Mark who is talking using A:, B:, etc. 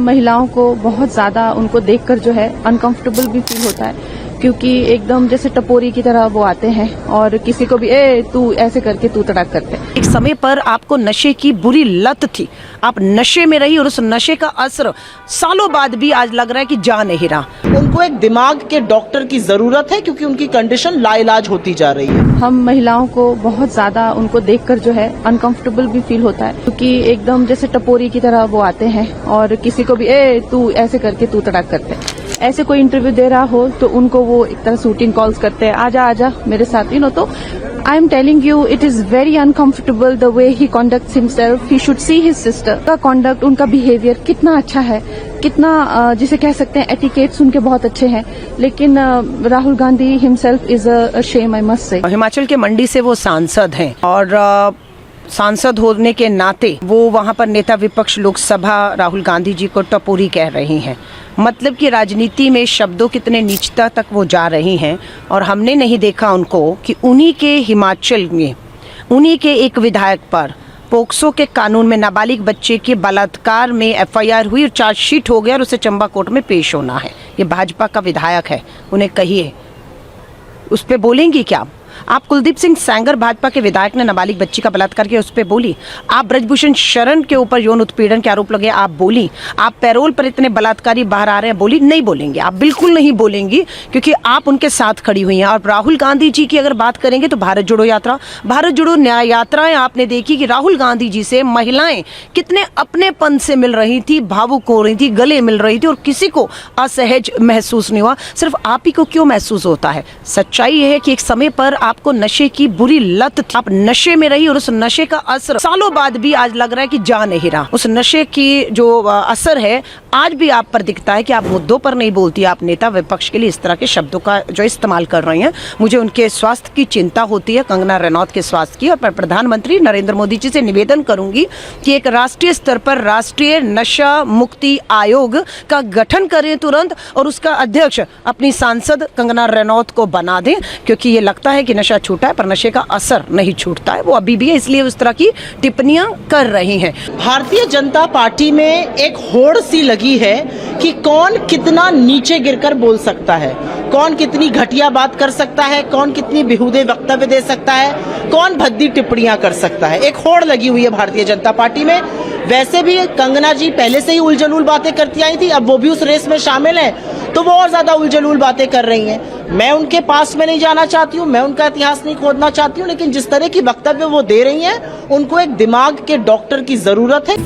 A: महिलाओं को बहुत ज्यादा उनको देखकर जो है अनकंफर्टेबल भी फील होता है, क्योंकि एकदम जैसे टपोरी की तरह वो आते हैं और किसी को भी तू ऐसे करके तू तड़ाक करते हैं।
B: एक समय पर आपको नशे की बुरी लत थी, आप नशे में रही और उस नशे का असर सालों बाद भी आज लग रहा है कि जा नहीं रहा।
C: उनको एक दिमाग के डॉक्टर की जरूरत है क्योंकि उनकी कंडीशन लाइलाज होती जा रही है।
A: हम महिलाओं को बहुत ज्यादा उनको देखकर जो है अनकंफर्टेबल भी फील होता है, क्योंकि एकदम जैसे टपोरी की तरह वो आते हैं और किसी को भी तू ऐसे करके तू तड़ाक करते हैं। ऐसे कोई इंटरव्यू दे रहा हो तो उनको वो एक तरह शूटिंग कॉल्स करते हैं, आजा मेरे साथ, तो I am telling you it is very uncomfortable the way he conducts himself. He should see his sister का कंडक्ट, उनका बिहेवियर कितना अच्छा है, कितना जिसे कह सकते हैं एटिकेट्स उनके बहुत अच्छे हैं, लेकिन Rahul Gandhi himself is a shame, I must say.
B: Himachal के मंडी से वो सांसद हैं और सांसद होने के नाते वो वहां पर नेता विपक्ष लोकसभा राहुल गांधी जी को टपोरी कह रही हैं। मतलब कि राजनीति में शब्दों कितने नीचता तक वो जा रही हैं और हमने नहीं देखा उनको कि उन्हीं के हिमाचल में उन्हीं के एक विधायक पर पोक्सो के कानून में नाबालिग बच्चे के बलात्कार में एफआईआर हुई और चार्जशीट हो गया और उसे चंबा कोर्ट में पेश होना है। ये भाजपा का विधायक है, उन्हें कहिए उस पर बोलेंगी क्या आप? कुलदीप सिंह सेंगर भाजपा के विधायक ने नाबालिग बच्ची का बलात्कार किया, उस पर बोली। आप ब्रजभूषण शरण के ऊपर यौन उत्पीड़न के आरोप लगे, आप बोली। आप पैरोल पर इतने बलात्कारी बाहर आ रहे हैं, बोली। नहीं बोलेंगे, आप बिल्कुल नहीं बोलेंगी, क्योंकि आप उनके साथ खड़ी हुई हैं। और राहुल गांधी जी की अगर बात करेंगे तो भारत जोड़ो न्याय यात्राएं आपने देखी कि राहुल गांधी जी से महिलाएं कितने अपनेपन से मिल रही थी, भावुक हो रही थी, गले मिल रही थी और किसी को असहज महसूस नहीं हुआ। सिर्फ आप ही को क्यों महसूस होता है? सच्चाई यह है कि एक समय पर आपको नशे की बुरी लत थी, आप नशे में रही और उस नशे का असर सालों बाद भी आज लग रहा है कि जा नहीं रहा। उस नशे की जो असर है आज भी आप पर दिखता है कि आप मुद्दों पर नहीं बोलती। आप नेता विपक्ष के लिए इस तरह के शब्दों का जो इस्तेमाल कर रही हैं, मुझे उनके स्वास्थ्य की चिंता होती है, कंगना रनौत के स्वास्थ्य की। और प्रधानमंत्री नरेंद्र मोदी जी से निवेदन करूंगी कि एक राष्ट्रीय स्तर पर राष्ट्रीय नशा मुक्ति आयोग का गठन करें तुरंत और उसका अध्यक्ष अपनी सांसद कंगना रनौत को बना दें, क्योंकि ये लगता है कि नशा छूटा है पर नशे का असर नहीं छूटता है, वो अभी भी है, इसलिए उस तरह की टिप्पणियां कर रही हैं।
C: भारतीय जनता पार्टी में एक होड़ सी लगी है कि कौन कितना नीचे गिरकर बोल सकता है, कौन कितनी घटिया बात कर सकता है, कौन कितनी बेहुदे वक्तव्य दे सकता है, कौन भद्दी टिप्पणियां कर सकता है। एक होड़ लगी हुई है भारतीय जनता पार्टी में। वैसे भी कंगना जी पहले से ही उलझलूल बातें करती आई थी, अब वो भी उस रेस में शामिल है तो वो और ज्यादा उलझलूल बातें कर रही हैं। मैं उनके पास में नहीं जाना चाहती हूँ, मैं उनका इतिहास नहीं खोदना चाहती हूँ, लेकिन जिस तरह की वक्तव्य वो दे रही हैं उनको एक दिमाग के डॉक्टर की जरूरत है।